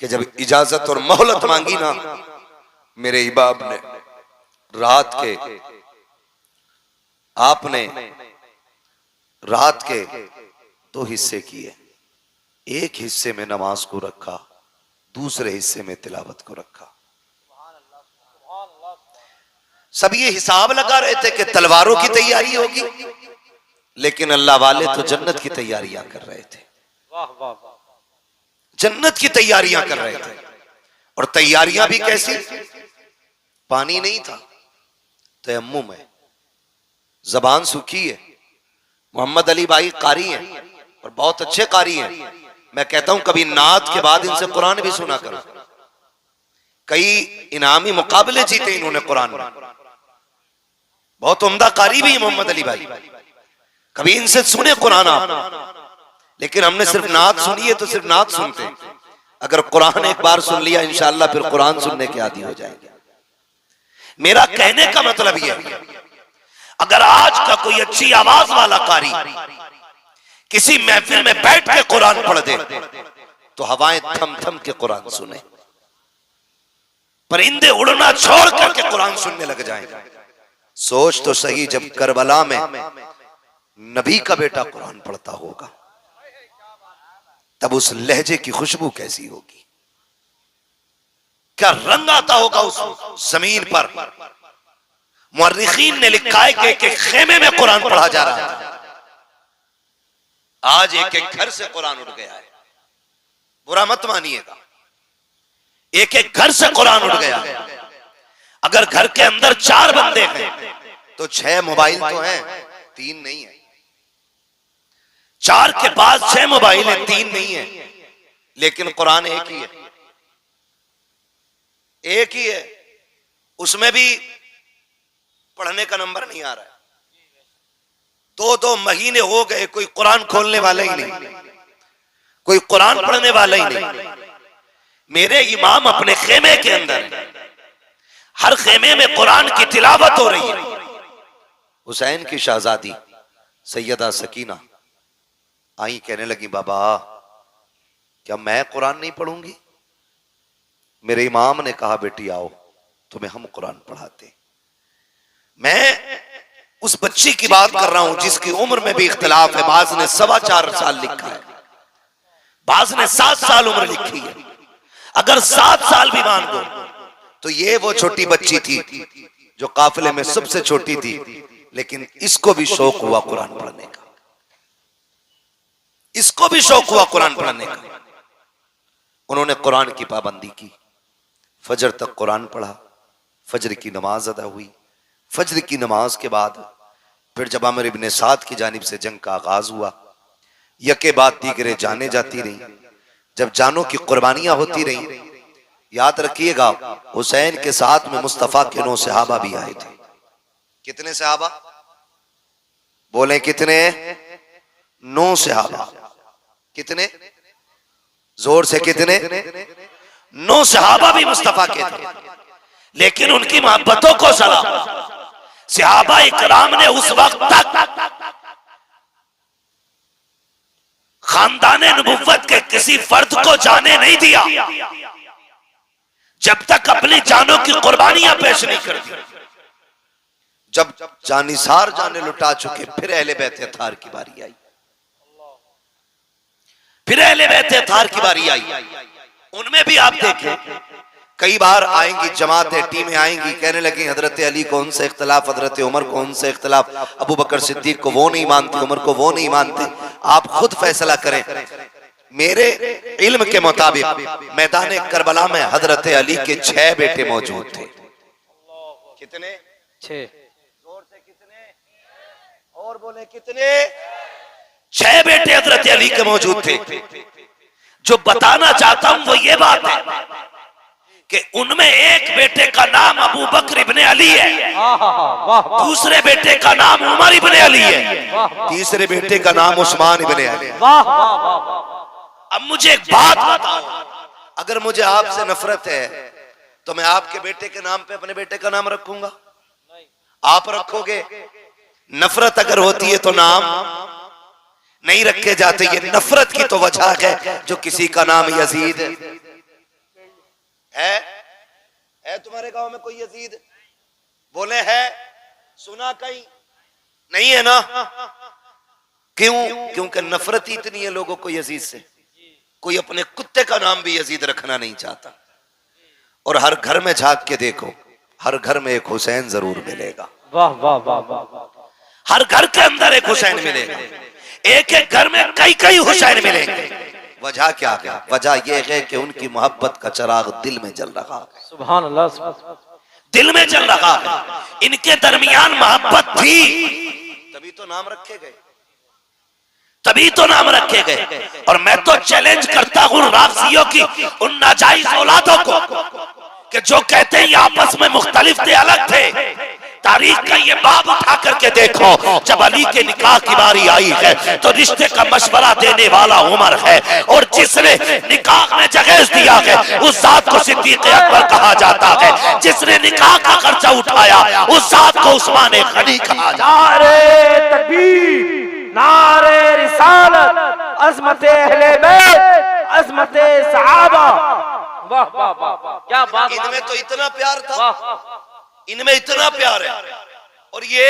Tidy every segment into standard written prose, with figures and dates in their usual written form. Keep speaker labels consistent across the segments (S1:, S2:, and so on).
S1: कि जब इजाजत और मोहलत मांगी ना मेरे इबाब ने रात के, आपने रात के 2 हिस्से किए। एक हिस्से में नमाज को रखा, दूसरे हिस्से में तिलावत को रखा। सब ये हिसाब लगा रहे थे कि तलवारों की तैयारी होगी, लेकिन अल्लाह वाले तो जन्नत की तैयारियां कर रहे थे। जन्नत की तैयारियां कर रहे थे। और तैयारियां भी कैसी? पानी नहीं था, तयम्मुम है, जबान सूखी है। मोहम्मद अली भाई कारी हैं और बहुत अच्छे कारी हैं। मैं कहता हूं कभी नात के बाद इनसे कुरान भी सुना करो। कई इनामी मुकाबले जीते इन्होंने कुरान में। बहुत उम्दा कारी भी है मोहम्मद अली भाई। कभी इनसे सुने कुरान आप। लेकिन हमने सिर्फ नात सुनी है तो सिर्फ नात सुनते हैं। अगर कुरान एक बार सुन लिया इंशाअल्लाह फिर कुरान सुनने के आदी हो जाएंगे। मेरा कहने का मतलब यह है, अगर आज का कोई अच्छी आवाज वाला कारी किसी महफिल में बैठ के कुरान पढ़ दे तो हवाएं थम थम के कुरान सुने, परिंदे उड़ना छोड़ करके कुरान सुनने लग जाएंगे। सोच तो सही, जब करबला में नबी का बेटा कुरान पढ़ता होगा तब उस लहजे की खुशबू कैसी होगी, क्या रंग आता होगा उस जमीन पर। मुअर्रिखीन ने लिखा है कि एक खेमे में कुरान पढ़ा जा रहा था। आज एक एक घर से कुरान उड़ गया है, बुरा मत मानिएगा। एक एक घर से कुरान उड़ गया है। अगर घर के अंदर 4 बंदे हैं तो 6 मोबाइल तो हैं, 3 नहीं है। 4 के पास 6 मोबाइल है, 3 नहीं है, लेकिन कुरान एक ही है। एक ही है, उसमें भी पढ़ने का नंबर नहीं आ रहा है। 2-2 महीने हो गए, कोई कुरान खोलने वाला ही नहीं, कोई कुरान पढ़ने वाला ही नहीं। मेरे इमाम अपने खेमे के अंदर है, हर खेमे में कुरान की तिलावत हो रही है। हुसैन की शहजादी सैयदा सकीना आई, कहने लगी बाबा क्या मैं कुरान नहीं पढ़ूंगी? मेरे इमाम ने कहा बेटी आओ तुम्हें हम कुरान पढ़ाते। मैं उस बच्ची की बात कर रहा हूं जिसकी उम्र में भी इख्तिलाफ है। बाज ने 4.25 साल लिखा है, बाज ने 7 साल उम्र लिखी है। अगर 7 साल भी मान दो तो ये वो छोटी बच्ची थी जो काफिले में सबसे छोटी थी, लेकिन इसको भी शौक हुआ कुरान पढ़ने का। इसको भी शौक हुआ कुरान पढ़ने का। उन्होंने कुरान की पाबंदी की, फजर तक कुरान पढ़ा, फजर की नमाज अदा हुई। फजर की नमाज के बाद फिर जब आमिर इब्ने साद की जानिब से जंग का आगाज हुआ, यके बाद दीगरे जाने जाती रही। जब जानों की कुर्बानियां होती रही, याद रखिएगा हुसैन के साथ में मुस्तफा के 9 सहाबा भी आए थे। कितने सहाबा बोले? कितने? 9 सहाबा। कितने? जोर से कितने? 9 सहाबा भी मुस्तफा के थे। लेकिन उनकी मोहब्बतों को सलाम सहाबा इकराम ने उस वक्त तक खानदाने नबुव्वत के किसी फर्द को जाने नहीं दिया जब तक अपनी जानों की कुर्बानियां पेश नहीं कर दी। जब जानिसार जाने लुटा चुके फिर अहले बैत अतार की बारी आई। फिर अहले बैत अतार की बारी आई। उनमें भी आप देखें कई बार आएंगी जमातें, टीमें आएंगी, कहने लगी हजरत अली को उनसे इख्तिलाफ, हजरत उमर को उनसे इख्तिलाफ, अबू बकर सिद्दीक को वो नहीं मानते, उमर को वो नहीं मानते। आप खुद फैसला करें। मेरे इल्म के मुताबिक मैदान करबला में हजरत अली के 6 बेटे मौजूद थे। कितने? 6। जोर से कितने? और बोले कितने? 6 बेटे हजरत अली के मौजूद थे। जो बताना चाहता हूं वो ये बात है कि उनमें एक बेटे का नाम अबू बकर इब्ने अली है, दूसरे बेटे का नाम उमर इब्ने अली है, तीसरे बेटे का नाम उस्मान इब्ने अली है। अब मुझे एक बात बताओ, अगर मुझे आपसे नफरत है तो मैं आपके बेटे के नाम पे अपने बेटे का नाम रखूंगा? आप रखोगे? नफरत अगर होती है तो नाम नहीं रखे जाते। ये नफरत की तो वजह है जो किसी का नाम यजीद है, है तुम्हारे गांव में कोई यजीद? बोले है, सुना कहीं नहीं है ना? क्यों? क्योंकि नफरत ही इतनी है लोगों को यजीद से, कोई अपने कुत्ते का नाम भी यजीद रखना नहीं चाहता। और हर घर में झांक के देखो, हर घर में एक हुसैन जरूर मिलेगा।
S2: वाह वाह वाह वाह।
S1: हर घर के अंदर एक हुसैन मिलेगा, एक एक घर में कई कई हुसैन मिलेंगे। वजह क्या है? वजह यह है कि उनकी मोहब्बत का चिराग दिल में जल रहा है।
S2: सुभान अल्लाह,
S1: दिल में जल रहा है। इनके दरमियान मोहब्बत थी, तभी तो नाम रखे गए, तभी तो नाम रखे गए। और मैं तो चैलेंज करता हूं राफसियों की उन नाजायज औलादों को कि जो कहते हैं आपस में मुख्तलिफ थे, अलग थे। तारीख का ये बाब उठा करके देखो, जब अली के निकाह की बारी आई है तो रिश्ते का मशवरा देने वाला उमर है, और जिसने निकाह में जगह दिया है उस जात को सिद्दीक अकबर कहा जाता है। जिसने निकाह का खर्चा उठाया उस जात को उस्मान गनी कहा जाता है।
S2: नारे तकबीर, नारे रिसालत, अज़मत अहले बैत, अज़मत सहाबा। वाह वाह वाह, क्या बात।
S1: इनमें तो इतना प्यार था, इनमें इतना प्यार है। और ये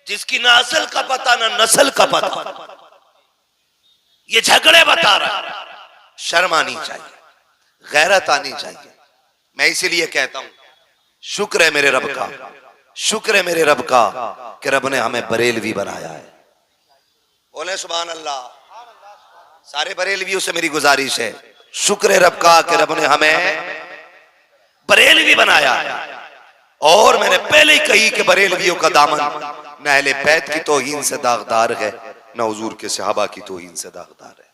S1: जिसकी ना असल का पता ना नस्ल का पता, ये झगड़े बता रहा है। शर्म आनी चाहिए, गैरत आनी चाहिए। मैं इसीलिए कहता हूं शुक्र है मेरे रब का, शुक्र है मेरे रब का कि रब ने हमें बरेलवी बनाया है। बोले सुभान अल्लाह। सारे बरेलवियों से मेरी गुजारिश है, शुक्र है रब का कि रब ने हमें बरेलवी बनाया है। और मैंने पहले ही कही कि बरेलवियों का दामन न अहले बैत की तौहीन से दागदार है, न हुजूर के सहाबा की तौहीन से दागदार है।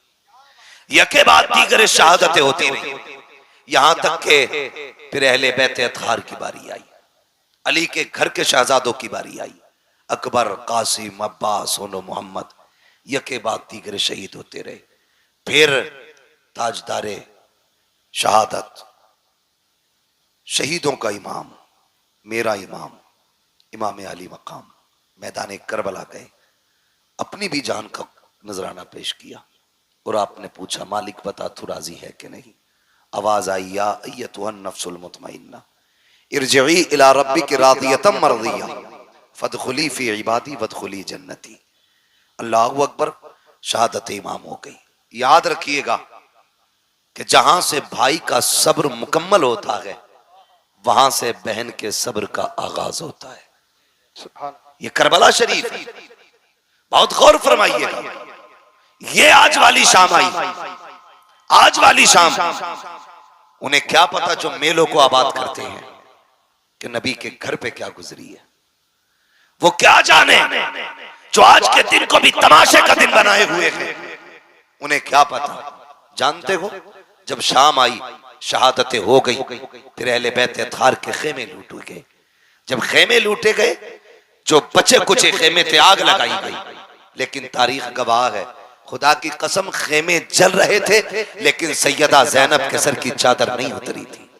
S1: यके बाद दीगर शहादतें होती रही, यहां तक के फिर अहले बैत अतहार की बारी आई, अली के घर के शहजादों की बारी आई, अकबर, कासिम, अब्बास, होनो मोहम्मद, यके बाद दीगर शहीद होते रहे। फिर ताजदारे शहादत, शहीदों का इमाम, मेरा इमाम, इमाम अली मकाम मैदान करबला गए, अपनी भी जान का नजराना पेश किया। और आपने पूछा मालिक बता तू राजी है कि नहीं? आवाज आई, या अय्यतुहन नफ्सुल मुतमइन्ना इरजिई इला रब्बिकी रादियतम मर्दिया फदखुली फी इबादी वदखुली जन्नती। अल्लाहु अकबर, शहादत इमाम हो गई। याद रखिएगा कि जहां से भाई का सब्र मुकम्मल होता है वहां से बहन के सब्र का आगाज होता है। ये करबला शरीफ, बहुत गौर फरमाइएगा। ये आज वाली शाम आई, आज वाली शाम, उन्हें क्या पता जो मेलों को आबाद करते हैं कि नबी के घर पे क्या गुजरी है। वो क्या जाने जो आज के दिन को भी तमाशे का दिन बनाए हुए हैं, उन्हें क्या पता। जानते हो जब शाम आई, शहादतें हो गई, फिर अहले बैत अतहार के खेमे लूटे गए। जब खेमे लूटे गए, जो बचे कुचे खेमे थे आग लगाई गई। लेकिन तारीख गवाह है, खुदा की कसम खेमे जल रहे थे लेकिन सैयदा ज़ैनब के सर की चादर नहीं उतरी थी।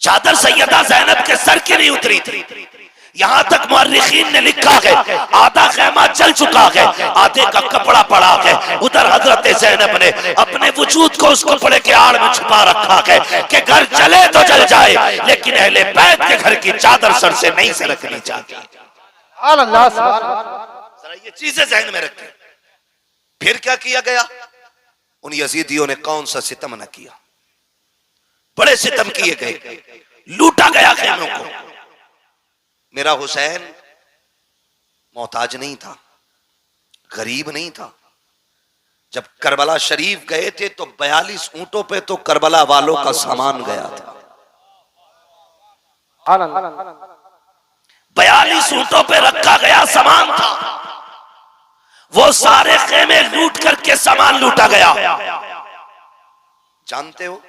S1: चादर सैयदा ज़ैनब के सर की नहीं उतरी थी। यहां तक मुअर्रिखीन ने लिखा है आधा खेमा जल चुका है, आधे का कपड़ा पड़ा है। उधर हजरत ज़ैनब ने अपने वजूद को उस कपड़े के आड़ में छुपा रखा है कि घर जले तो जल जाए लेकिन अहले बैत के घर की चादर सर से नहीं सरकनी चाहिए। जरा ये चीजें ज़हन में रखें। फिर क्या किया गया? उन यजीदियों ने कौन सा सितम न किया, बड़े सितम किए गए, लूटा गया खेमों को। मेरा हुसैन मोहताज नहीं था, गरीब नहीं था। जब करबला शरीफ गए थे तो 42 ऊंटों पे तो करबला वालों का सामान गया था। 42 ऊंटों पे रखा गया सामान था। वो सारे खेमे लूट करके सामान लूटा गया। जानते हो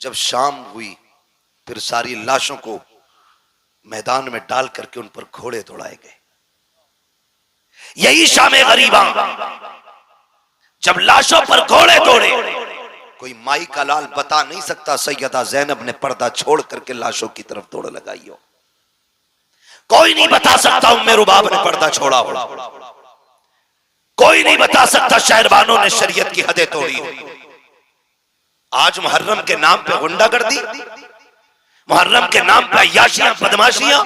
S1: जब शाम हुई फिर सारी लाशों को मैदान में डाल करके उन पर घोड़े दौड़ाए गए। यही शाम गरीबा, जब लाशों पर घोड़े दौड़े। कोई माई का लाल बता नहीं सकता सैयदा ज़ैनब ने पर्दा छोड़ करके लाशों की तरफ दौड़ लगाई हो। कोई नहीं बता सकता उम्मे रुबाब ने पर्दा छोड़ा हो। कोई नहीं बता सकता शहरबानों ने शरीयत की हदें तोड़ी हो। आज मुहर्रम के नाम पे गुंडागर्दी, मुहर्रम के नाम पे अय्याशियां बदमाशियां,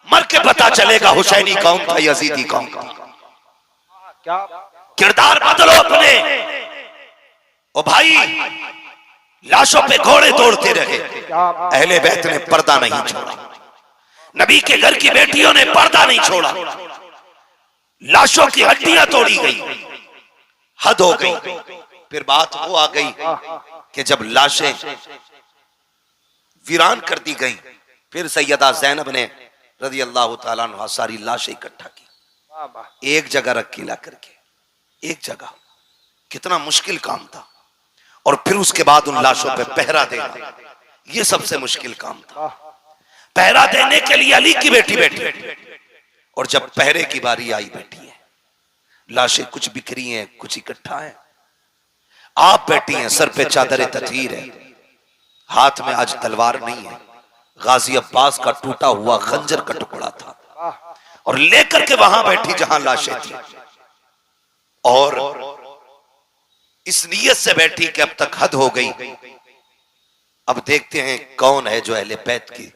S1: मर के पता चलेगा हुसैनी कौन था, यजीदी कौन था।
S2: क्या
S1: किरदार बदलो अपने। ओ भाई, लाशों पे घोड़े दौड़ते रहे, अहले बैत ने पर्दा नहीं छोड़ा, नबी के घर की बेटियों ने पर्दा नहीं छोड़ा, लाशों की हड्डियां तोड़ी गई, हद हो गई। फिर बात वो आ गई कि जब लाशें वीरान कर दी गई, फिर सैयदा ज़ैनब ने रज़ी अल्लाह तआला अन्हा सारी लाशें इकट्ठा की, एक जगह रखी ला करके, एक जगह। कितना मुश्किल काम था। और फिर उसके बाद उन लाशों पे पहरा देना, ये सबसे मुश्किल काम था। पहरा देने के लिए अली की बेटी बैठी, और जब पहरे की बारी आई, बैठी है, लाशें कुछ बिखरी हैं, कुछ इकट्ठा है, आप बैठी हैं, सर पे चादर तथीर है, हाथ में आज तलवार नहीं है, गाजी अब्बास का टूटा हुआ खंजर का टुकड़ा था, और लेकर के वहां बैठी जहां लाशें थी, और इस नीयत से बैठी कि अब तक हद हो गई, अब देखते हैं कौन है जो अहले बैत की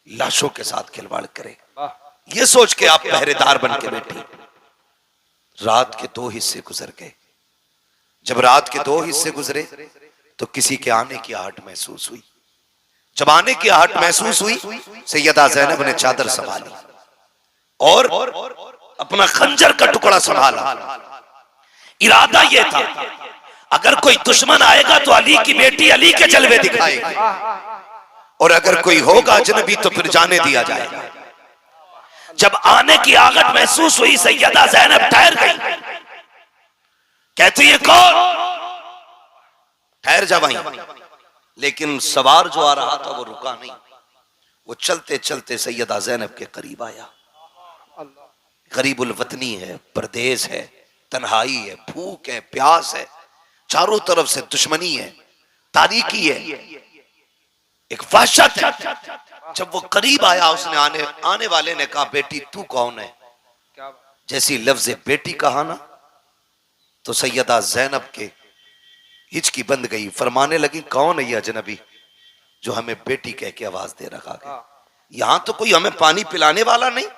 S1: लाशों के साथ खिलवाड़ करे। ये सोच के आप पहरेदार बन के बैठी। रात के 2 हिस्से गुजर गए। जब रात के 2 हिस्से गुजरे तो किसी के आने की आहट महसूस हुई। जब आने की आहट महसूस हुई, सैयदा ज़ैनब ने चादर संभाली और अपना खंजर का टुकड़ा संभाला। इरादा यह था, अगर कोई दुश्मन आएगा तो अली की बेटी अली के जलवे दिखाएगी, और अगर कोई होगा अजनबी तो फिर जाने दिया जाएगा। जब आने की आहट महसूस हुई, सैयदा ज़ैनब ठहर गई, कहती है कौन? ठहर जा वहीं। लेकिन सवार जो आ रहा था वो रुका नहीं, वो चलते चलते सैयदा ज़ैनब के करीब आया। गरीबुल वतनी है, परदेश है, तन्हाई है, भूख है, प्यास है, चारों तरफ से दुश्मनी है, तारीकी है, एक वहशत है। जब वो करीब आया, उसने आने वाले ने कहा, बेटी तू कौन है? जैसी लफ्ज़ बेटी कहा ना, तो सैयदा ज़ैनब के हिचकी बंद गई। फरमाने लगी, कौन है ये अजनबी जो हमें बेटी कह के आवाज दे रखा है? यहां तो कोई हमें पानी पिलाने वाला नहीं,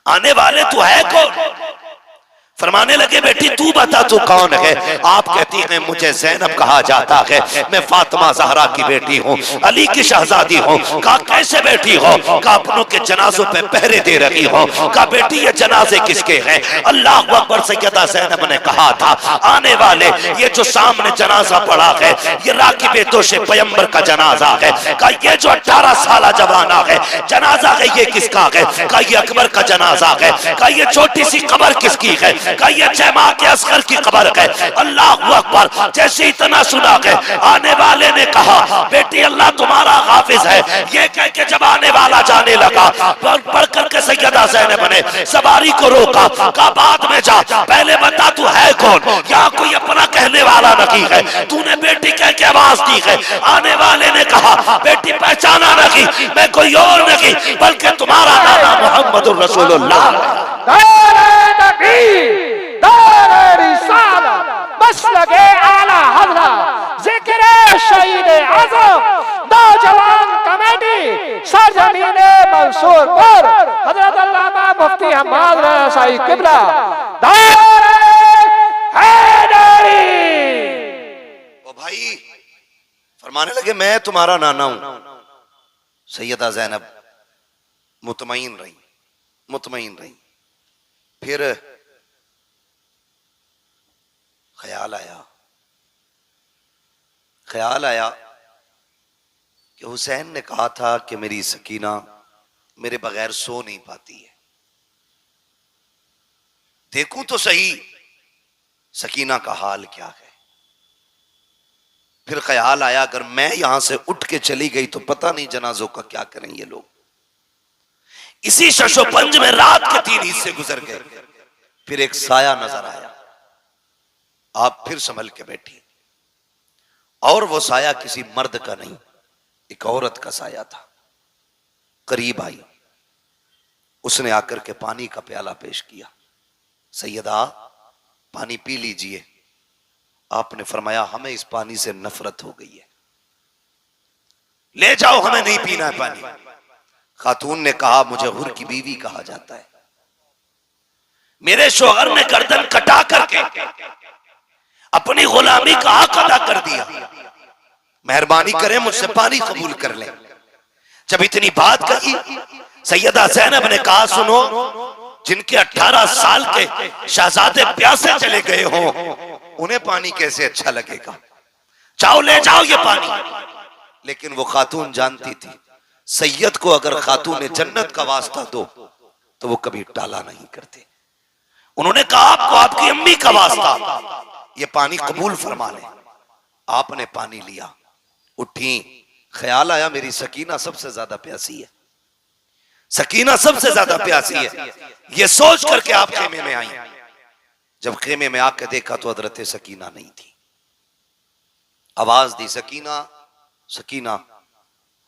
S1: आने वाले तो है कौन? फरमाने लगे, बेटी तू बता तू कौन है? आप कहती हैं मुझे ज़ैनब कहा जाता है, मैं फातिमा ज़हरा की बेटी हूँ, अली की शहजादी हूँ। कहा कैसे बेटी हो? कहा अपनों के जनाजों पे पहरे दे रही हो। कहा बेटी ये जनाजे किसके हैं? अल्लाह अकबर। सैयदा ज़ैनब ने कहा था, आने वाले ये जो सामने जनाजा पड़ा है, ये राकिब दोशे पैगंबर का जनाजा है। कहा ये जो 18 साल जवाना है, जनाजा है, ये किसका है? कहा ये अकबर का जनाजा है। कहा ये छोटी सी कब्र किसकी है? कहा ये जमा के असगर की कब्र है। अल्लाह अकबर। जैसे इतना सुना है, आने वाले ने कहा, बेटी अल्लाह तुम्हारा हाफिज है। ये कह के जब आने वाला जाने लगा, पढ़ करके सैयदा ज़ैनब ने सवारी को रोका, कहा बाद में जा, पहले बता तू है कौन? यहाँ कोई अपना कहने वाला नहीं है, तूने बेटी कह के आवाज दी है। आने वाले ने कहा, बेटी पहचाना नहीं, मैं कोई और नहीं बल्कि तुम्हारा नाना मोहम्मदुर रसूलुल्लाह।
S2: लगे आला हजरा जिक्र शहीद आज़म नौजवान कमेटी सरजमीन मंसूर पर हजरत अल्लामा मुफ्ती हम्माद रसाई किबला
S1: ओ भाई, फरमाने लगे मैं तुम्हारा नाना हूं। सैयदा ज़ैनब मुतमईन रही। फिर ख्याल आया कि हुसैन ने कहा था कि मेरी सकीना मेरे बगैर सो नहीं पाती है, देखूं तो सही सकीना का हाल क्या है। फिर ख्याल आया, अगर मैं यहां से उठ के चली गई तो पता नहीं जनाजों का क्या करें ये लोग। इसी शशोपंज में रात के 3 हिस्से गुजर गए। फिर एक साया नजर आया, आप फिर संभल के बैठी, और वो साया किसी मर्द का नहीं, एक औरत का साया था। करीब आई, उसने आकर के पानी का प्याला पेश किया, सैयदा पानी पी लीजिए। आपने फरमाया हमें इस पानी से नफरत हो गई है, ले जाओ, हमें नहीं पीना है पानी। खातून ने कहा मुझे हुर की बीवी कहा जाता है, मेरे शोहर ने गर्दन कटा करके अपनी गुलामी का हक अदा कर दिया, मेहरबानी करें मुझसे पानी कबूल कर लें। जब इतनी बात कही सैयदा ज़ैनब ने कहा सुनो, जिनके 18 साल के शहजादे प्यासे चले गए हों उन्हें पानी कैसे अच्छा लगेगा, जाओ ले जाओ ये पानी। लेकिन वो खातून जानती थी सैयद को अगर खातून जन्नत का वास्ता दो तो वो कभी टाला नहीं करते। उन्होंने कहा आपको आपकी अम्मी का वास्ता ये पानी कबूल फरमा ले। आपने पानी लिया, उठी, ख्याल आया मेरी सकीना सबसे ज्यादा प्यासी है, सकीना सबसे ज्यादा प्यासी है, ये सोच करके आप खेमे में आई। जब खेमे में आके देखा तो हजरत सकीना नहीं थी। आवाज दी सकीना सकीना,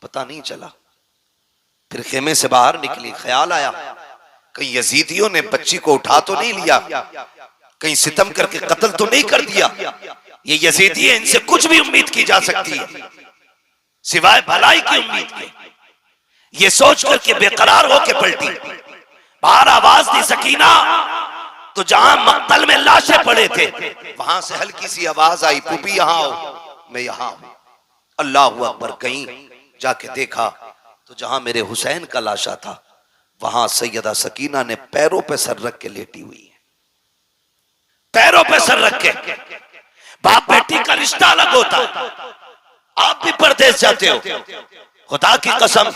S1: पता नहीं चला। फिर खेमे से बाहर निकली, ख्याल आया कहीं यजीदियों ने बच्ची को उठा तो नहीं लिया, कहीं सितम करके कत्ल तो नहीं कर दिया। ये यजीदी है, इनसे कुछ भी उम्मीद की जा सकती है सिवाय भलाई की उम्मीद के। ये सोच करके बेकरार होकर पलटी, बाहर आवाज दी सकीना, तो जहां मक्तल में लाशें पड़े थे वहां से हल्की सी आवाज आई, पुपी यहां आओ, मैं यहां हूं। अल्लाहू अकबर, कहीं जाके देखा तो जहां मेरे हुसैन का लाशा था वहां सैयदा सकीना ने पैरों पे सर रख के लेटी हुई है, पैरों पे सर रख के। बाप बेटी का रिश्ता अलग होता है। आप भी परदेश जाते हो, खुदा की कसम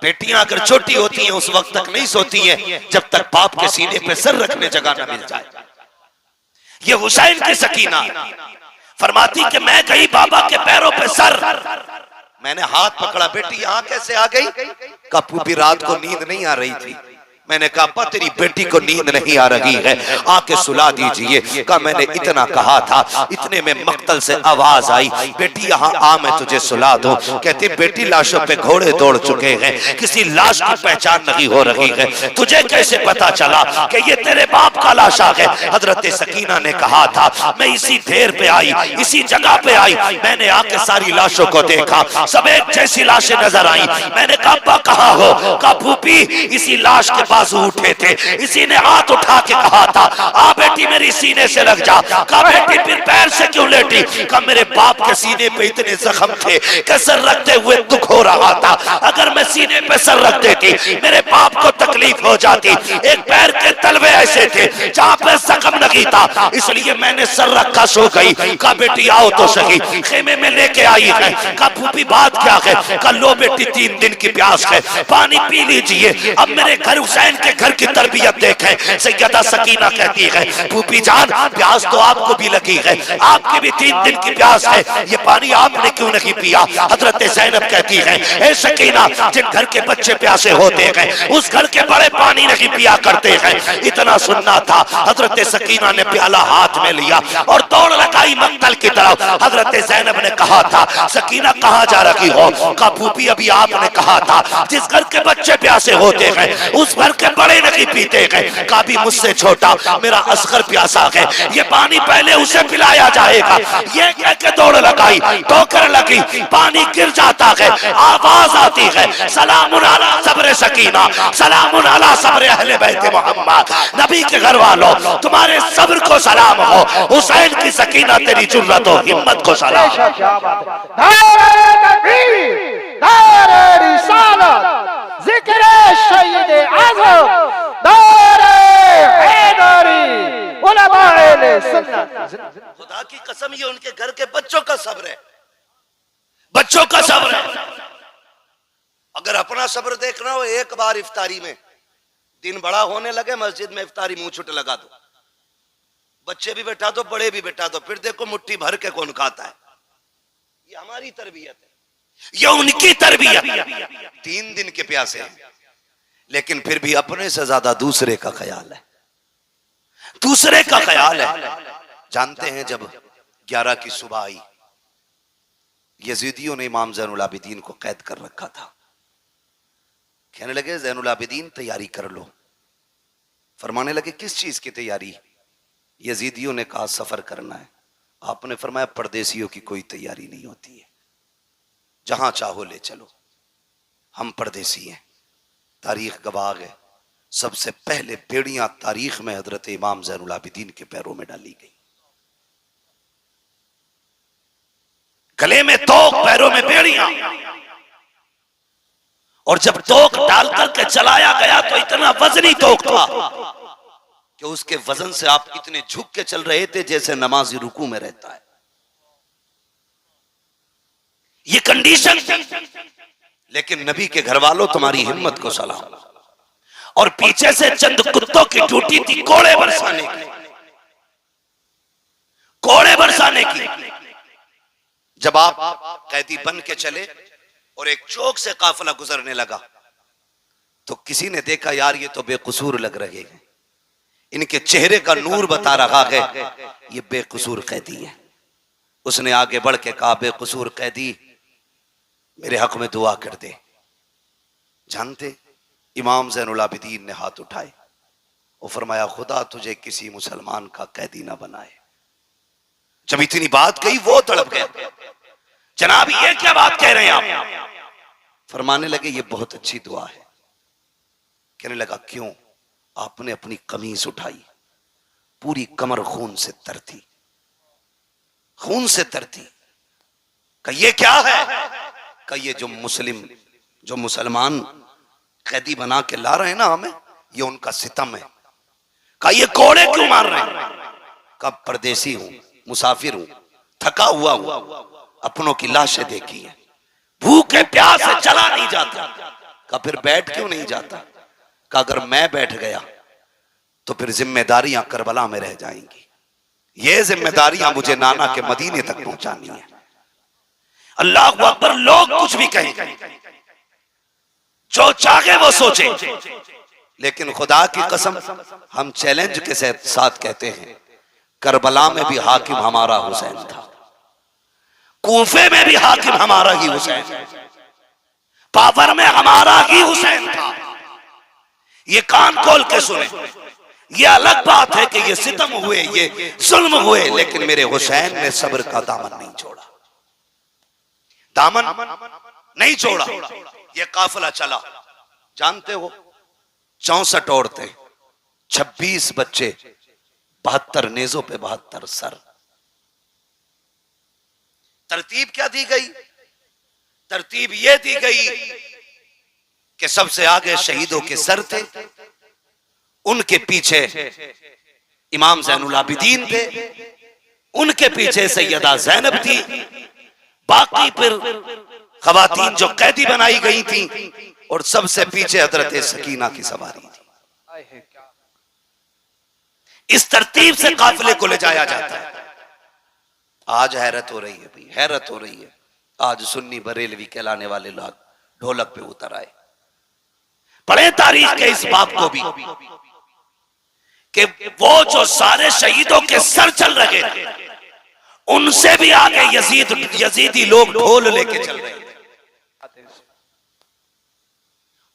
S1: बेटियां अगर छोटी होती हैं उस वक्त तक नहीं सोती हैं जब तक बाप के सीने पे सर रखने जगह न मिल जाए। ये हुसैन की सकीना फरमाती कि मैं गई बाबा के पैरों पे सर, मैंने हाथ पकड़ा, बेटी यहां कैसे आ गई? कहा पूरी रात को नींद नहीं आ रही थी। मैंने कहा अब्बा तेरी बेटी को नींद नहीं आ रही है, आके सुला दीजिए। कहा मैंने इतना कहा था, इतने में मक्तल से आवाज आई, बेटी यहाँ आ मैं तुझे सुला दूं। कहती बेटी लाशों पे घोड़े दौड़ चुके हैं, किसी लाश की पहचान नहीं हो रही है, तुझे कैसे पता चला कि ये तेरे बाप का लाशा है? हजरत सकीना ने कहा था मैं इसी ढेर पे आई, इसी जगह पे आई, मैंने आके सारी लाशों को देखा, सब एक जैसी लाशें नजर आई। मैंने कहा अब्बा कहाँ हो? कहा फूफी इसी लाश के बाजू उठे थे, इसी ने हाथ उठा के कहा था आ बेटी मेरी सीने से लग जा। कहा बेटी फिर पैर से क्यों लेटी? कहा मेरे बाप के सीने पे इतने जख्म थे कि सर रखते हुए दुख हो रहा था, अगर मैं सीने पे सर रख देती मेरे बाप को तकलीफ हो जाती। एक पैर के तलवे ऐसे थे जहां पे जख्म नहीं था, इसलिए मैंने सर रखा सो गई। कहा बेटी आओ तो सही, खेमे में लेके आई है। कहा फूफी बात क्या है? कहा लो बेटी 3 दिन की प्यास है, पानी पी लीजिए। अब मेरे घर हुसैन के घर की तरबियत देखें। सैयदा सकीना कहती है फूफी जान प्यास तो आपको भी लगी है, आपकी भी 3 दिन की प्यास है, ये पानी आपने क्यों नहीं पिया? हजरत ज़ैनब कहती है ए सकीना जिन घर के बच्चे प्यासे होते हैं उस घर के बड़े पानी नहीं पिया करते हैं। इतना सुनना था, हजरत सकीना ने प्याला हाथ में लिया और दौड़ लगाई मक्तल की तरफ। हजरत ज़ैनब ने कहा था सकीना कहाँ जा रही हो? कहा फूफी अभी आपने कहा था जिस घर के बच्चे प्यासे होते हैं उस घर के बड़े नहीं पीते हैं। कहा भी मुझसे छोटा मेरा असगर प्यासा है, ये पानी पहले उसे पिलाया जाएगा। ये कह के दौड़ लगाई, ठोकर लगी, पानी गिर जाता है, आवाज आती है सलामुन अला सब्र सकीना, सलामुन अला सब्र अहले बैत मोहम्मद। नबी के घर वालों तुम्हारे सब्र को सलाम हो, हुसैन की सकीना तेरी जुर्रत और हिम्मत को सलाम। खुदा की कसम ये उनके घर के बच्चों का सब्र है, बच्चों का सब्र है। अगर अपना सब्र देखना हो एक बार इफ्तारी में दिन बड़ा होने लगे मस्जिद में इफ्तारी मुंह छुट लगा दो, बच्चे भी बैठा दो बड़े भी बैठा दो, फिर देखो मुट्ठी भर के कौन खाता है। ये हमारी तरबियत है, ये उनकी तरबियत। 3 दिन के प्यासे हैं लेकिन फिर भी अपने से ज्यादा दूसरे का ख्याल है, दूसरे का ख्याल है। जानते हैं जब 11 की सुबह आई यजीदियों ने इमाम ज़ैनुल आबिदीन को कैद कर रखा था। कहने लगे ज़ैनुल आबिदीन तैयारी कर लो। फरमाने लगे किस चीज की तैयारी? यजीदियों ने कहा सफर करना है। आपने फरमाया परदेसियों की कोई तैयारी नहीं होती है, जहां चाहो ले चलो, हम परदेसी हैं। तारीख गवाह है, सबसे पहले बेड़ियां तारीख में हजरत इमाम ज़ैनुल आबिदीन के पैरों में डाली गई। गले में तोक, पैरों में बेड़ियां, और जब तोक डाल करके चलाया गया तो इतना वजनी तोक था कि उसके वजन से आप इतने झुक के चल रहे थे जैसे नमाजी रुकू में रहता है। ये कंडीशन, लेकिन नबी के घर वालों तुम्हारी हिम्मत को सलाम। और पीछे से चंद कुत्तों की ड्यूटी थी कोड़े बरसाने की, कोड़े बरसाने की। जब आप कैदी बन के चले और एक चौक से काफिला गुजरने लगा तो किसी ने देखा यार ये तो बेकसूर लग रहे हैं, इनके चेहरे का नूर बता रहा है ये बेकसूर कैदी है। उसने आगे बढ़ के कहा, बेकसूर कैदी मेरे हक में दुआ कर दे। जानते इमाम ज़ैनुल आबिदीन ने हाथ उठाए और फरमाया, खुदा तुझे किसी मुसलमान का कैदी ना बनाए। जब इतनी बात कही वो तड़प गया, जनाब ये क्या बात कह रहे हैं आप? फरमाने लगे ये बहुत अच्छी दुआ है। कहने लगा क्यों? आपने अपनी कमीज उठाई, पूरी कमर खून से तर थी, खून से तर थी। कहा ये क्या है? कहा ये जो मुसलमान कैदी बना के ला रहे हैं ना हमें, ये उनका सितम है। कहा ये कोड़े क्यों मार रहे हैं? कहा परदेसी हूं, मुसाफिर हूं, थका हुआ हूं, अपनों की लाशें देखी है, भूखे प्यास से चला नहीं जाता। कहा फिर बैठ क्यों नहीं जाता? कहा अगर मैं बैठ गया तो फिर जिम्मेदारियां करबला में रह जाएंगी, ये जिम्मेदारियां मुझे नाना के मदीने तक पहुंचानी है। अल्लाह अकबर। लोग कुछ भी कहें, जो चाहे वो सोचे, लेकिन खुदा की कसम हम चैलेंज के साथ कहते हैं, करबला में भी हाकिम हमारा हुसैन था, कूफे में भी हाकिम हमारा ही हुसैन, पावर में हमारा ही हुसैन था। ये कान खोल के सुने, ये अलग बात है कि ये सितम हुए, ये जुल्म हुए, लेकिन मेरे हुसैन ने सब्र का दामन नहीं छोड़ा, दामन नहीं छोड़ा। ये काफिला चला, जानते हो 64 औरतें, 26 बच्चे, 72 नेजों पे 72 सर। तरतीब क्या दी गई? तरतीब यह दी गई कि सबसे आगे शहीदों के सर थे, उनके पीछे इमाम ज़ैनुल आबिदीन थे, उनके पीछे सैयदा ज़ैनब थी, बाकी फिर खवातीन जो कैदी बनाई गई थी, और सबसे पीछे हजरत सकीना की सवारी थी। इस तरतीब से काफिले को ले जाया जाता है। आज हैरत हो रही है भाई, हैरत हो रही है। आज सुन्नी बरेलवी कहलाने वाले लोग ढोलक पे उतर आए। पढ़े तारीख के इस बाप को भी कि वो जो सारे शहीदों के सर चल रहे थे, उनसे भी आगे यजीदी लोग ढोल लेके चल रहे थे,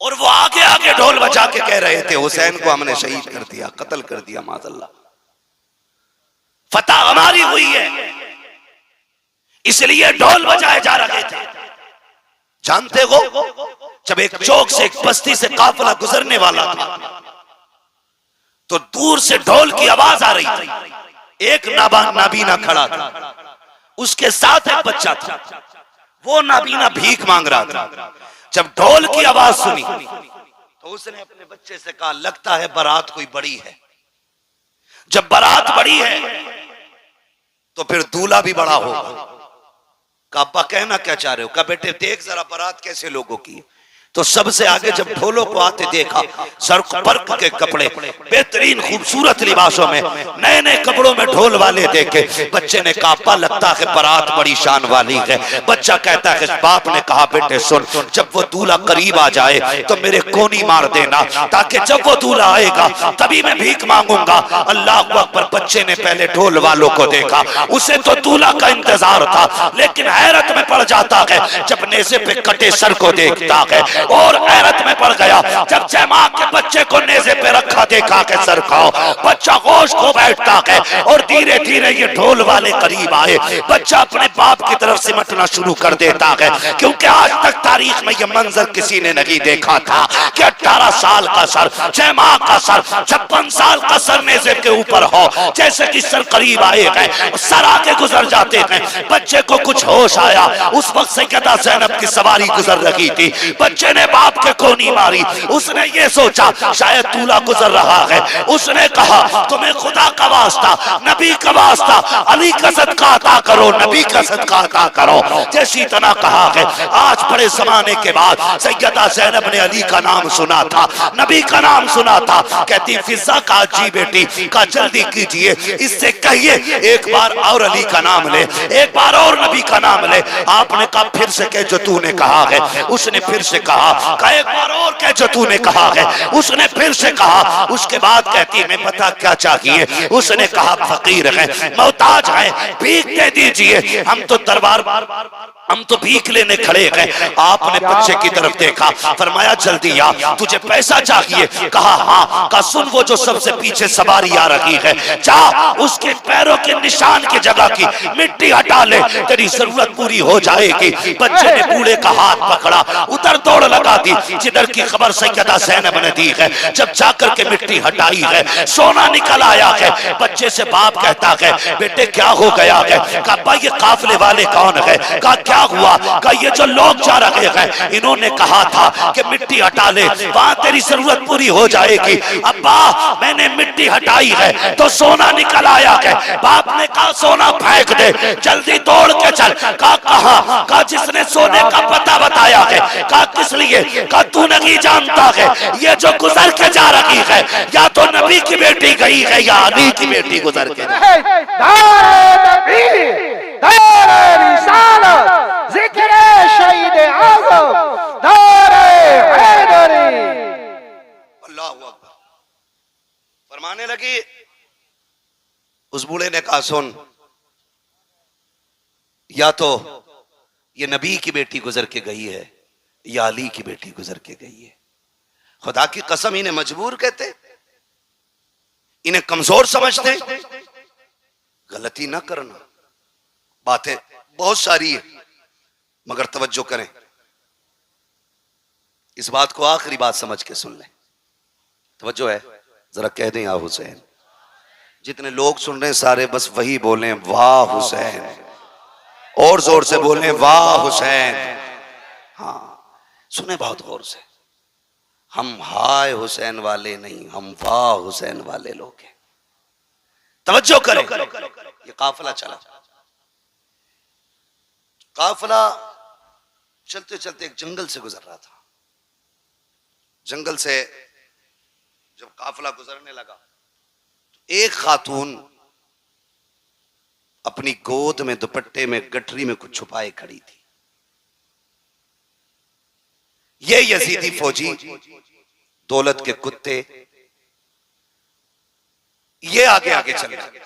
S1: और वो आगे आगे ढोल बजा के कह रहे थे हुसैन को हमने शहीद कर दिया, कत्ल कर दिया, माज़अल्लाह, फतह हमारी हुई है, इसलिए ढोल बजाए जा रहे थे। जानते हो जब एक चौक से, एक बस्ती से काफिला गुजरने वाला था तो दूर से ढोल की आवाज आ रही थी। एक नाबीना खड़ा था, उसके साथ एक बच्चा था, वो नाबीना भीख मांग रहा था। जब ढोल की आवाज सुनी तो उसने अपने बच्चे से कहा, लगता है बारात कोई बड़ी है। जब बारात बड़ी है तो फिर दूल्हा भी बड़ा होगा। कहा अब्बा कहना क्या चाह रहे हो? कहा बेटे देख जरा बारात कैसे लोगों की है। तो सबसे आगे जब ढोलों को आते देखा, सर्क पर्क के कपड़े, बेहतरीन खूबसूरत लिबासों में, नए नए कपड़ों में ढोल वाले देखे। बच्चे ने कहा अब्बा लगता है बारात बड़ी शान वाली है। बच्चा कहता है बाप ने कहा बेटे सुन, जब वो दूल्हा करीब आ जाए तो मेरे कोनी मार देना, ताकि जब वो दूल्हा आएगा तभी मैं भीख मांगूंगा। अल्लाह अकबर। बच्चे ने पहले ढोल वालों को देखा, उसे तो दूल्हा का इंतजार था, लेकिन हैरत में पड़ जाता है जब नेज़े पे कटे सर को देखता है। और हैरत में पड़ गया जब जमा के बच्चे को नेज़े पे रखा, देखा के सर खाओ, बच्चा गोश्त को बैठता है और धीरे धीरे ये ढोल वाले करीब आए। बच्चा अपने बाप की तरफ सिमटना शुरू कर देता है, क्योंकि आज तक तारीख में ये मंजर किसी ने नहीं देखा था कि 18 साल का सर, 6 माह का सर, 56 साल का सर नेज़े के ऊपर हो। जैसे कि सर करीब आए हैं, सर आगे गुजर जाते हैं, बच्चे को कुछ होश आया। उस वक्त सैयदा ज़ैनब की सवारी गुजर रही थी, बच्चे ने बाप के कोनी मारी। उसने ये सोचा शायद दूल्हा गुजर रहा है। उसने कहा तुम्हें खुदा का वास्ता, नबी का वास्ता, अली का सदका अता करो, नबी का सदका अता करो। जैसी तना कहा है, आज बड़े जमाने के बाद सैयदा ज़ैनब ने अली का नाम सुना था, नबी का नाम सुना था। कहती फिजा का जी बेटी का जल्दी कीजिए, इससे कहिए एक बार और अली का नाम ले, एक बार और नबी का नाम ले। आपने कहा फिर से कह जो तूने कहा है। उसने फिर से कहा एक बार और कह जो तूने कहा है। उसने फिर से कहा। उसके बाद कहती मैं पता क्या चाहिए। उसने कहा फकीर है, मोहताज है, भीख दे दीजिए। हम तो दरबार, हम तो भीख लेने खड़े हैं। आपने बच्चे की तरफ देखा, फरमाया जल्दी आ, तुझे पैसा चाहिए? कहा हाँ। कहा सुन, वो जो सबसे पीछे सवारी आ रही है, जा उसके पैरों के निशान की जगह की मिट्टी हटा ले, तेरी जरूरत पूरी हो जाएगी। बच्चे ने बूढ़े का हाथ पकड़ा, उधर दौड़ लगा दी जिधर की खबर सैयदा ज़ैनब ने दी है। जब जाकर के मिट्टी हटाई है, सोना निकल आया है। बच्चे से बाप कहता है बेटे क्या हो गया है? कहा ये काफिले वाले कौन है? कहा क्या हुआ? कहा ये जो लोग जा रहे हैं, इन्होंने कहा था कि मिट्टी हटा ले, वहां तेरी जरूरत पूरी हो जाएगी। अब्बा मैंने मिट्टी हटाई है तो सोना निकल आया है। बाप ने कहा सोना फेंक दे, जल्दी दौड़ के चल। कहा कहा? कहा जिसने सोने का पता बताया है। कहा किस लिए? कहा तू नहीं जानता है, ये जो गुजर के जा रही है या तो नबी की बेटी गई है या अली की बेटी गुजर के। फरमाने लगी, उस बूढ़े ने कहा सुन, या तो ये नबी की बेटी गुजर के गई है या अली की बेटी गुजर के गई है। खुदा की कसम इन्हें मजबूर कहते, इन्हें कमजोर समझते। गलती ना करना, बातें बहुत सारी है मगर तवज्जो करें। इस बात को आखिरी बात समझ के सुन लें। तवज्जो है, जरा कह दें या हुसैन। जितने लोग सुन रहे हैं सारे बस वही बोलें वाह हुसैन, और जोर से बोलें वाह हुसैन। हाँ सुने बहुत गौर से, हम हाय हुसैन वाले नहीं, हम वाह हुसैन वाले लोग हैं। तवज्जो करें। ये काफिला चला, काफिला चलते चलते एक जंगल से गुजर रहा था। जंगल से जब काफिला गुजरने लगा तो एक खातून अपनी गोद में दुपट्टे में गठरी में कुछ छुपाए खड़ी थी। ये यजीदी फौजी, दौलत के कुत्ते, ये आगे आगे चल रहे।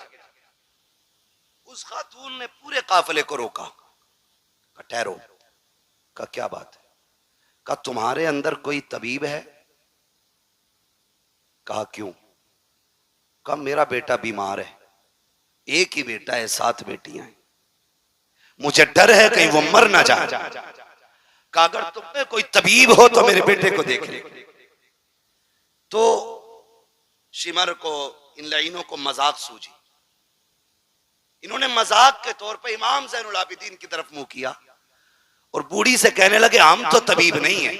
S1: उस खातून ने पूरे काफिले को रोका, ठहरो। का क्या बात है? का तुम्हारे अंदर कोई तबीब है? कहा क्यों? का मेरा बेटा बीमार है। एक ही बेटा है, 7 बेटियां हैं, मुझे डर है कहीं वो मर ना जाए। का अगर तुम में कोई तबीब हो तो मेरे बेटे को देख ले। तो शिमर को, इन लाइनों को मजाक सूझी। इन्होंने मजाक के तौर पे इमाम ज़ैनुल आबिदीन की तरफ मुंह किया और बूढ़ी से कहने लगे हम तो तबीब नहीं है,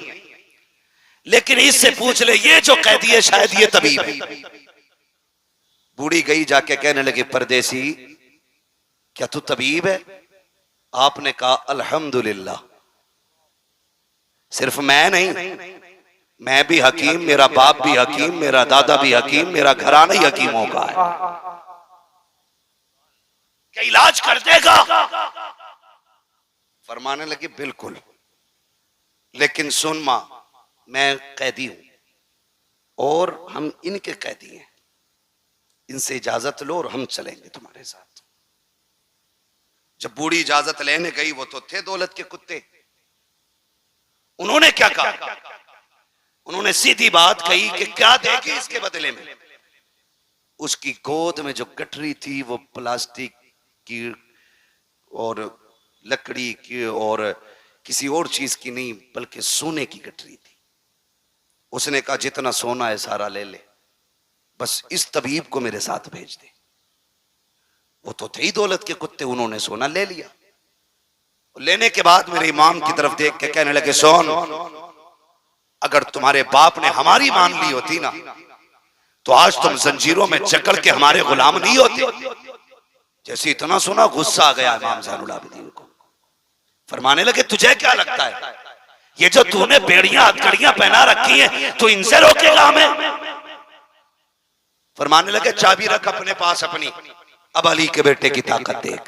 S1: लेकिन इससे पूछ ले, ये जो कैदी है शायद ये तबीब है। बूढ़ी गई जाके कहने लगी परदेसी क्या तू तबीब है? आपने कहा अल्हम्दुलिल्लाह, सिर्फ मैं नहीं, मैं भी हकीम, मेरा बाप भी हकीम, मेरा दादा भी हकीम, मेरा घराना ही हकीमों का है। क्या इलाज कर देगा? फरमाने लगी बिल्कुल, लेकिन सुन मां, मैं कैदी हूं और हम इनके कैदी हैं, इनसे इजाजत लो और हम चलेंगे तुम्हारे साथ। जब बूढ़ी इजाजत लेने गई, वो तो थे दौलत के कुत्ते, उन्होंने क्या कहा? उन्होंने सीधी बात कही कि क्या देगी इसके बदले में? उसकी गोद में जो गठरी थी वो प्लास्टिक की और लकड़ी की और किसी और चीज की नहीं, बल्कि सोने की गठरी थी। उसने कहा जितना सोना है सारा ले ले, बस इस तबीब को मेरे साथ भेज दे। वो तो थे ही दौलत के कुत्ते, उन्होंने सोना ले लिया। लेने के बाद मेरे इमाम की तरफ देख के कहने लगे, सोन, अगर तुम्हारे बाप ने हमारी मान ली होती ना तो आज तुम जंजीरों में जकड़ के हमारे गुलाम नहीं होते। जैसे इतना सुना गुस्सा आ गया इमाम ज़ैनुल आबिदीन को। फरमाने लगे, तुझे क्या लगता है ये जो तूने बेड़ियां हथकड़ियां पहना रखी हैं तो इनसे रोकेगा हमें? फरमाने लगे, चाबी रख अपने पास अपनी, अब अली के बेटे की ताकत देख।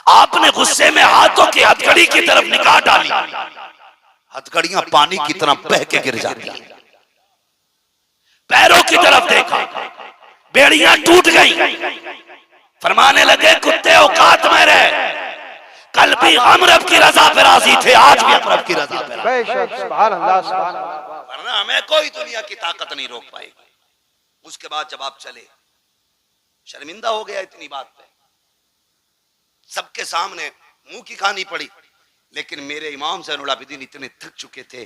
S1: आपने गुस्से में हाथों की हथकड़ी की तरफ निगाह डाली, हथकड़ियां पानी की तरह बह के गिर जाती। पैरों की तरफ देखा, बेड़ियां टूट गई। फरमाने लगे, कुत्ते औकात में रहे, कल भी हम रब की रजा पे राजी थे, आज भी हम रब की रजा पे राजी। वरना हमें कोई दुनिया की ताकत नहीं रोक पाएगी। उसके बाद जब आप चले, शर्मिंदा हो गया इतनी बात पे, सबके सामने मुंह की खानी पड़ी। लेकिन मेरे इमाम ज़ैनुल आबिदीन इतने थक चुके थे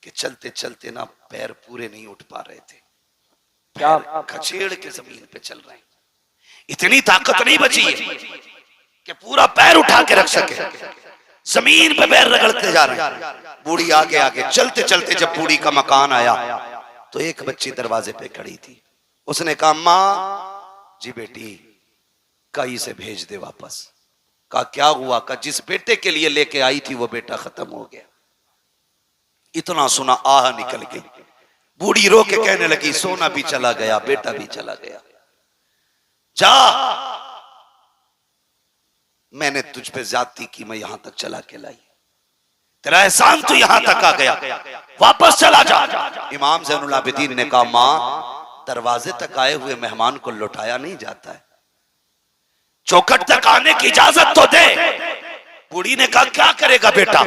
S1: कि चलते चलते ना पैर पूरे नहीं उठ पा रहे थे, पैर खचेड़ के जमीन पे चल रहे हैं। इतनी ताकत नहीं बची है कि पूरा पैर उठा के रख सके, जमीन पे पैर रगड़ते जा रहे हैं। बूढ़ी आगे आगे चलते चलते जब बूढ़ी का मकान आया तो एक बच्ची दरवाजे पे खड़ी थी। उसने कहा, माँ जी बेटी कई से भेज दे वापस। कहा क्या हुआ? कहा जिस बेटे के लिए लेके आई थी वो बेटा खत्म हो गया। इतना सुना आह निकल गई। बूढ़ी रो के कहने लगी, सोना भी चला गया, बेटा भी चला गया। जा, मैंने तुझ पे ज्यादती की, मैं यहां तक चला के लाई, तेरा एहसान तो यहां तक आ गया, वापस चला जा। इमाम ज़ैनुल आबिदीन ने कहा, मां दरवाजे तक आए हुए मेहमान को लौटाया नहीं जाता है, चौखट तक आने की इजाजत तो दे। बूढ़ी ने कहा, क्या करेगा बेटा,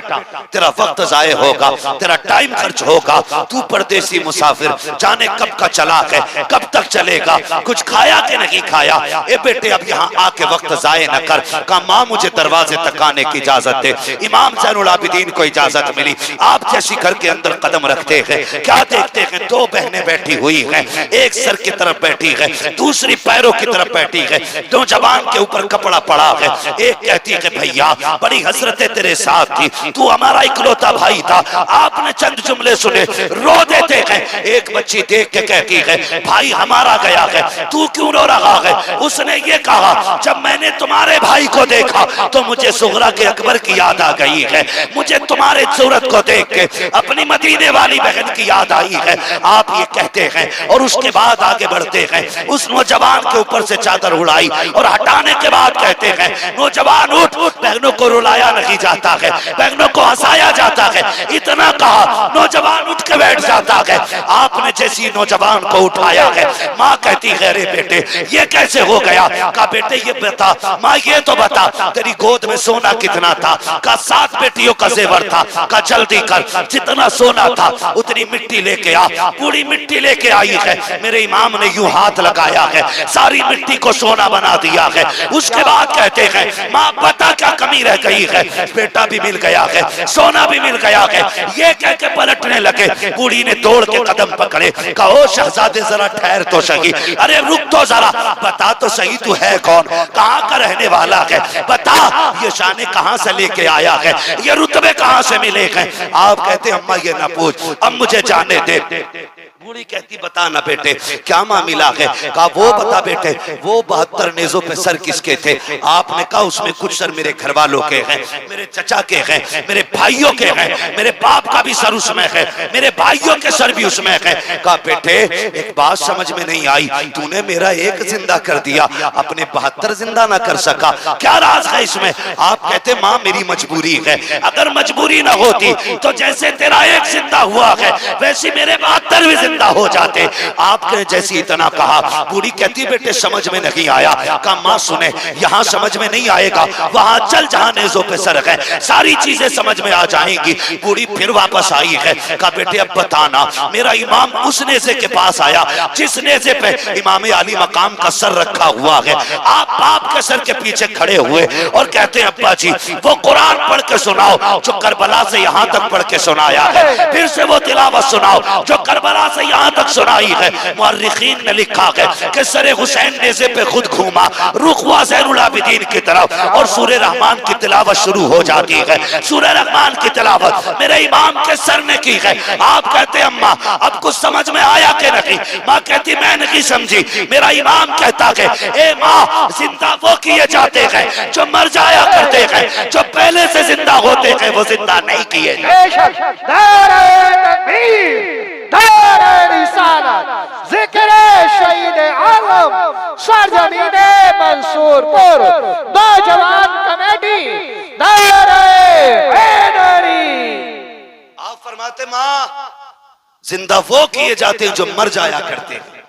S1: तेरा वक्त जाये होगा, तेरा टाइम खर्च होगा, तू परदेसी मुसाफिर, जाने कब का चला है, कब तक चलेगा, कुछ खाया कि नहीं खाया। ए बेटे अब यहाँ आके वक्त जाये न कर। कहा माँ मुझे दरवाजे तक आने की इजाजत दे। इमाम ज़ैनुल आबिदीन को इजाजत मिली। आप जैसी घर के अंदर कदम रखते हैं, क्या देखते हैं, दो बहनें बैठी हुई है, एक सर की तरफ बैठी है, दूसरी पैरों की तरफ बैठी है, दो जवान के ऊपर कपड़ा पड़ा है। एक कहती है भैया बड़ी हसरतें तेरे साथ थी, तू हमारा इकलौता भाई था, आपने चंद जुमले सुने रो देते हैं। एक बच्ची देख के कहती है भाई हमारा गया है, तू क्यों रो रहा है? उसने ये कहा जब मैंने तुम्हारे भाई को देखा तो मुझे सुगरा के अकबर की याद आ गई है, मुझे तुम्हारे सूरत को देख के अपनी मदीने वाली बहन की याद आई है। आप ये कहते हैं और उसके बाद आगे बढ़ते हैं। उस नौजवान के ऊपर से चादर उड़ाई और हटाने के बाद कहते हैं नौजवान उठ, बहनों को रुलाया नहीं जाता है, बहनों को हंसाया जाता है। इतना कहा नौजवान उठ के बैठ जाता है। आपने जैसी नौजवान को उठाया है, माँ कहती है अरे बेटे ये कैसे हो गया? कहा बेटे ये बता, माँ ये तो बता तेरी गोद में सोना कितना था? कहा 7 बेटियों का जेवर था। कहा जल्दी कर, जितना सोना था उतनी मिट्टी लेके आ। पूरी मिट्टी लेके आई है। मेरे इमाम ने यूं हाथ लगाया है, सारी मिट्टी को सोना बना दिया है। उसके बाद कहते हैं माँ बता क्या कमी रह गई है? बेटा भी मिल गया है, सोना भी मिल गया है। ये कह के पलटने लगे। बूढ़ी ने दौड़ के कदम पकड़े, कहा ओ शहजादे जरा ठहर तो सही, अरे रुक तो जरा, बता तो सही तू है कौन, कहाँ का रहने वाला है, बता ये शाने कहाँ से लेके आया है, ये रुतबे कहाँ से मिले हैं? आप कहते अम्मा ये ना पूछ, अब मुझे जाने दे। बूढ़ी कहती बता ना बेटे क्या मामला है? कहा वो बता बेटे वो 72 नेज़ों पे सर किसके थे? आपने कहा उसमें कुछ सर मेरे घर वालों के हैं, मेरे चचा के हैं, मेरे भाइयों के हैं, मेरे बाप का भी सर उसमें है, मेरे भाइयों के सर भी उसमें है। कहा बेटे एक बात समझ में नहीं आई, तूने मेरा एक जिंदा कर दिया, अपने 72 जिंदा ना कर सका, क्या राज है इसमें? आप कहते माँ मेरी मजबूरी है, अगर मजबूरी ना होती तो जैसे तेरा एक जिंदा हुआ है वैसे मेरे 72 भी जिंदा जिंदा हो जाते। आपने जैसी इतना कहा, बूढ़ी कहती बेटे समझ में नहीं आया। कहा माँ सुने, यहाँ समझ में नहीं आएगा, वहां चल जहां नेज़ों पे सर है, सारी चीजें समझ में आ जाएंगी। बूढ़ी फिर वापस आई है। कहा बेटे अब बताना, मेरा इमाम उस नेज़े के पास आया जिस नेज़े पे इमाम अली मकाम का सर रखा हुआ है। आप बाप के सर के पीछे खड़े हुए और कहते हैं अब्बा जी वो कुरान पढ़ के सुनाओ जो करबला से यहाँ तक पढ़ के सुनाया है, फिर से वो तिलावत सुनाओ जो करबला से यहाँ तक सुनाई है। मुअर्रिखीन ने लिखा है कि सर हुसैन नेज़े पे खुद घूमा, रुख हुआ ज़ैनुल आबिदीन की तरफ और सूरह रहमान की तिलावत शुरू हो जाती है। सूरह रहमान की तिलावत मेरे इमाम के सर ने की है। आप कहते हैं अम्मा अब कुछ समझ में आया कि नहीं? माँ कहती मैं नहीं समझी। मेरा इमाम कहता है ए माँ जिंदा वो किए जाते हैं जो मर जाया करते हैं, जो पहले से जिंदा होते हैं वो जिंदा नहीं किए जाते।
S2: जिक्र शहीद आलम सरजमीने मंसूरपुर नौजवान कमेटी
S1: आप फरमाते माँ जिंदा वो किए जाते हैं जो मर जाया करते हैं,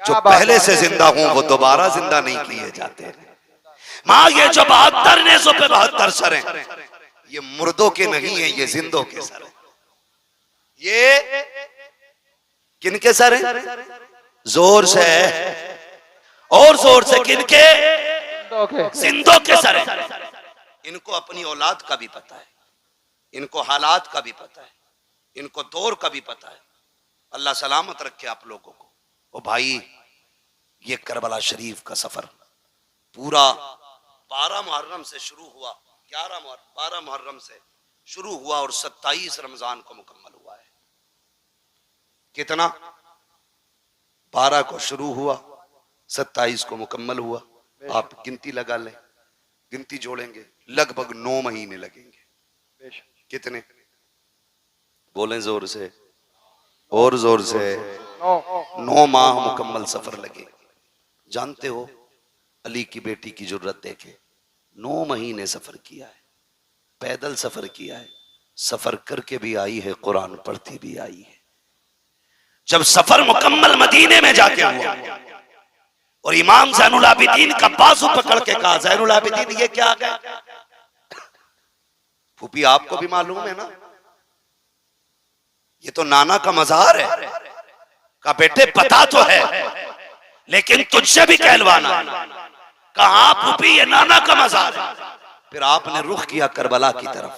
S1: जो पहले से जिंदा हों वो दोबारा जिंदा नहीं किए जाते। माँ ये जो 72 नेज़ों पे 72 सर हैं, ये मुर्दों के नहीं है, ये जिंदों के सर हैं। ये किनके सर हैं? जोर से और जोर से किनके? जिंदों के सर हैं। इनको अपनी औलाद का भी पता है, इनको हालात का भी पता है, इनको दौर का भी पता है। अल्लाह सलामत रखे आप लोगों को। ओ भाई ये करबला शरीफ का सफर पूरा 12 मुहर्रम से शुरू हुआ, 12 मुहर्रम से शुरू हुआ और 27 रमजान को मुकम्मल हुआ है। कितना? 12 को शुरू हुआ, 27 को मुकम्मल हुआ। आप गिनती लगा लें, गिनती जोड़ेंगे लगभग 9 महीने लगेंगे। कितने? बोलें जोर से और जोर से। 9 माह मुकम्मल सफर लगे। जानते हो अली की बेटी की जरूरत देखे, 9 महीने सफर किया है, पैदल सफर किया है, सफर करके भी आई है, कुरान पढ़ती भी आई है। जब सफर मुकम्मल मदीने में जाके हुआ और इमाम ज़ैनुल आबिदीन का बाजू पकड़ के कहा ज़ैनुल आबिदीन ये क्या है? फूफी आपको भी मालूम है ना, ये तो नाना का मज़ार है। कहा बेटे पता तो है लेकिन तुझसे भी कहलवाना। कहा फूफी ये नाना का मज़ार है। फिर आपने रुख किया करबला की तरफ।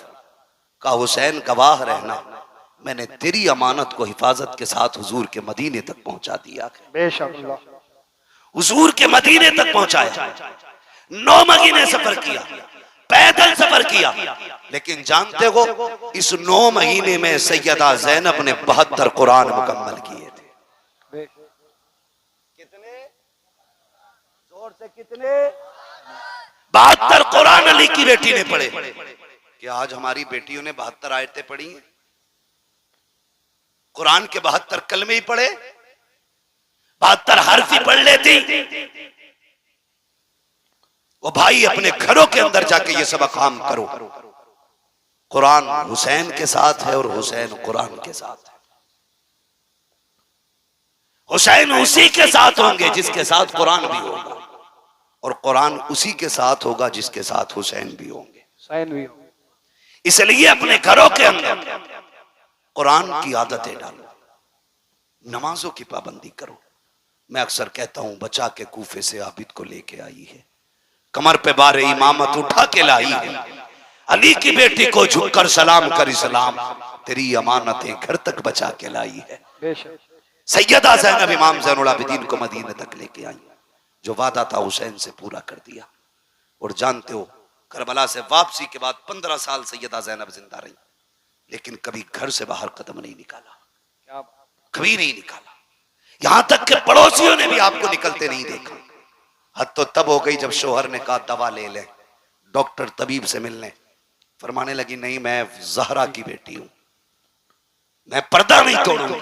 S1: कहा हुसैन गवाह रहना, मैंने तेरी अमानत को हिफाजत के साथ हुजूर के मदीने तक पहुंचा दिया।
S2: बेशक
S1: हुजूर के मदीने तक पहुंचाया। 9 महीने सफर किया, पैदल सफर किया। लेकिन जानते हो इस 9 महीने में सैयदा ज़ैनब ने 72 कुरान मुकम्मल किए थे। कितने? जोर से कितने? 72 कुरान अली की बेटी ने पढ़े। क्या आज हमारी बेटियों ने 72 आयतें पढ़ी हैं? कुरान के 72 कलमे ही पढ़े, 72 हर्फ ही पढ़ लेती। वो भाई अपने घरों के अंदर जाके ये सब काम करो। कुरान हुसैन के साथ है और हुसैन कुरान के साथ है। हुसैन उसी के साथ होंगे जिसके साथ कुरान भी होगा और कुरान उसी के साथ होगा जिसके साथ हुसैन भी होंगे। इसलिए अपने घरों के अंदर कुरान की आदतें डालो, नमाजों की पाबंदी करो। मैं अक्सर कहता हूं बचा के कूफे से आबिद को लेके आई है, कमर पे बारे इमामत उठा के लाई है। अली की बेटी को झुककर सलाम कर इस्लाम, तेरी अमानतें घर तक बचा के लाई है। सैयदा ज़ैनब इमाम ज़ैनुल आबिदीन को मदीने तक लेके आई, जो वादा था हुसैन से पूरा कर दिया। और जानते हो करबला से वापसी के बाद 15 साल सैयदा ज़ैनब जिंदा रही, लेकिन कभी घर से बाहर कदम नहीं निकाला, कभी नहीं निकाला। यहां तक कि पड़ोसियों ने भी आपको निकलते नहीं देखा। हद तो तब हो गई जब शोहर ने कहा दवा ले ले, डॉक्टर तबीब से मिलने। फरमाने लगी नहीं मैं ज़हरा की बेटी हूं, मैं पर्दा नहीं तोड़ूंगी।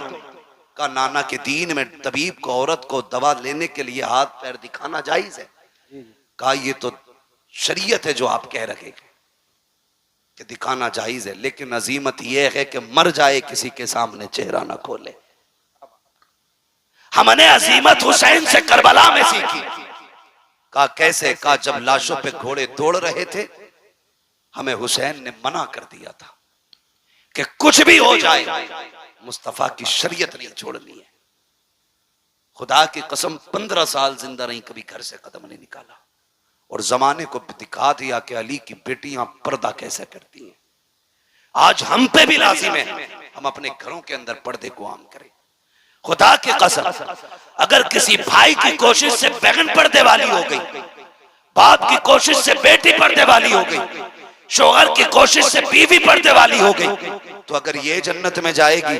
S1: कहा नाना के दीन में तबीब को औरत को दवा लेने के लिए हाथ पैर दिखाना जायज है? कहा ये तो शरीयत है जो आप कह रहे कि दिखाना जायज है, लेकिन अजीमत यह है कि मर जाए किसी के सामने चेहरा ना खोले। हमने अजीमत हुसैन से करबला में सीखी। कहा कैसे? कहा जब लाशों पे घोड़े दौड़ रहे थे, हमें हुसैन ने मना कर दिया था कि कुछ भी हो जाए मुस्तफा की शरीयत नहीं छोड़नी है। खुदा की कसम 15 साल जिंदा रही, कभी घर से कदम नहीं निकाला, और जमाने को दिखा दिया कि अली की बेटियां पर्दा कैसे करती हैं। आज हम पे भी लाजिम है हम अपने घरों के अंदर पर्दे को आम करें। खुदा की कसम, अगर किसी भाई की कोशिश से बहन पर्दे वाली हो गई, बाप की कोशिश से बेटी पर्दे वाली हो गई, शोहर की कोशिश से बीवी पर्दे वाली हो गई, तो अगर ये जन्नत में जाएगी,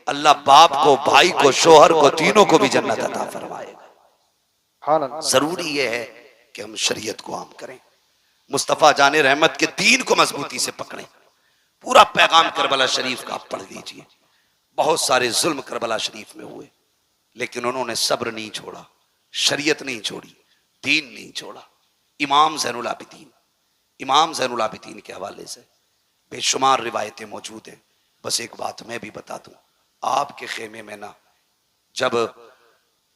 S1: अल्लाह बाप को, भाई को, शोहर को, तीनों को भी जन्नत अता फरमाएगा। जरूरी यह है कि हम शरीयत को आम करें, मुस्तफा जाने रहमत के दीन को मजबूती से पकड़ें। पूरा पैगाम करबला शरीफ का आप पढ़ लीजिए। बहुत सारे जुल्म करबला शरीफ में हुए, लेकिन उन्होंने सब्र नहीं छोड़ा, शरीयत नहीं छोड़ी, दीन नहीं छोड़ा। इमाम ज़ैनुल आबिदीन, इमाम ज़ैनुल आबिदीन के हवाले से बेशुमार रिवायतें मौजूद हैं। बस एक बात मैं भी बता दूं, आपके खेमे में ना जब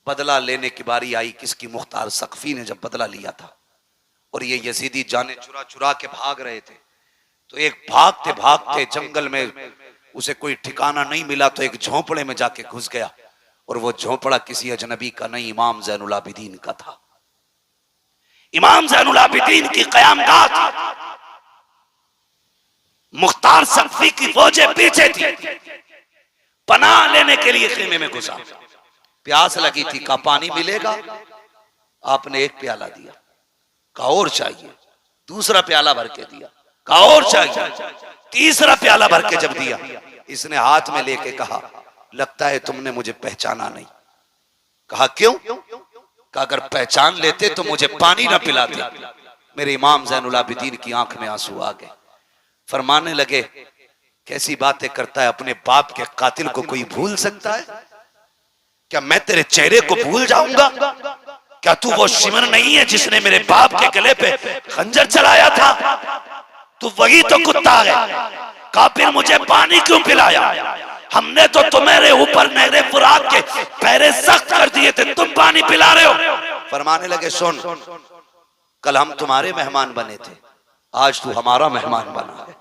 S1: बदला लेने की बारी आई, किसकी? मुख्तार सक़फ़ी ने जब बदला लिया था और ये यजीदी जाने चुरा चुरा के भाग रहे थे, तो एक भागते भागते जंगल में उसे कोई ठिकाना नहीं मिला, तो एक झोंपड़े में जाके घुस गया, और वो झोंपड़ा किसी अजनबी का नहीं, इमाम ज़ैनुल आबिदीन का था। इमाम ज़ैनुल आबिदीन की क़यामगाह थी, मुख्तार सक़फ़ी की फौजें पीछे थी, पनाह लेने के लिए खेमे में घुसा। प्यास लगी थी, कहा पानी मिलेगा? आपने एक प्याला दिया, कहा और चाहिए। दूसरा प्याला भर के दिया, कहा और चाहिए। तीसरा प्याला भर के जब दिया, इसने हाथ में लेके कहा लगता है तुमने मुझे पहचाना नहीं। कहा क्यों? कहा अगर पहचान लेते तो मुझे पानी ना पिलाते। मेरे इमाम ज़ैनुल आबिदीन की आंख में आंसू आ गए। फरमाने लगे कैसी बातें करता है, अपने बाप के कातिल को कोई भूल सकता है? क्या मैं तेरे चेहरे को भूल जाऊंगा? क्या तू वो शिमर नहीं है जिसने मेरे बाप के गले पे खंजर चलाया था? तू वही तो कुत्ता है। कहा फिर मुझे पानी क्यों पिलाया? हमने तो तुम्हारे ऊपर नहरे फुरात के पैरे सख्त कर दिए थे, तुम पानी पिला रहे हो। फरमाने लगे सुन, कल हम तुम्हारे मेहमान बने थे, आज तू हमारा मेहमान बना है।